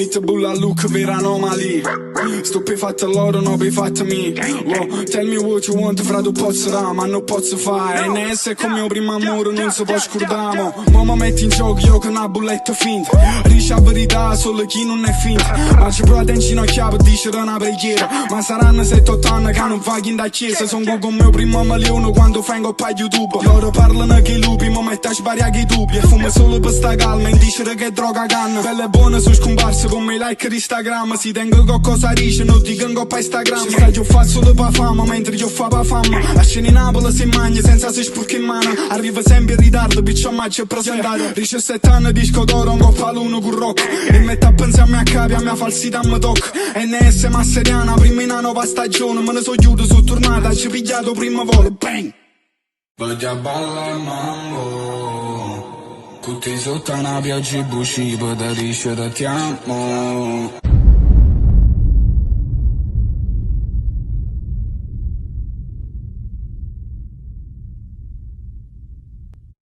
Pitbull a look, vera anomaly. Stupefatto loro, no befatto me. Wow, tell me what you want, fra tu pozzo da, ma non posso fare. NS è come il primo amore, non si può scordare. Mamma metti in gioco io con una bulletta finta. Dice la verità solo chi non è finta. Ma ci prova in ginocchia per dire una preghiera. Ma saranno 7-8 anni che non va in da chiesa. Sono con mio primo milione quando fanno pa' YouTube. Loro parlano che i lupi, ma mette a sbariare i dubbi. E fumo solo per sta calma e dice che droga canna. Belle buone sono scomparse come i like di Instagram. Si tengo qualcosa dice, non dicono pa' Instagram. Ci stai io fa solo pa' fama, mentre io fa pa' fama. La scena in Napoli si mangia senza si spurca in mano. Arriva sempre in ritardo, piccio a maggio è presentato. 17 anni disco d'oro, un coppa l'uno con rock. E metto a pensare a mia capi, a mia falsità mi tocca. NS Masseriana, prima in una nuova stagione. Me ne so chiuso su tornata, ci pigliato prima volo, bang. Voglio ballare mambo, tutti sotto una pioggia buci, per te ti amo.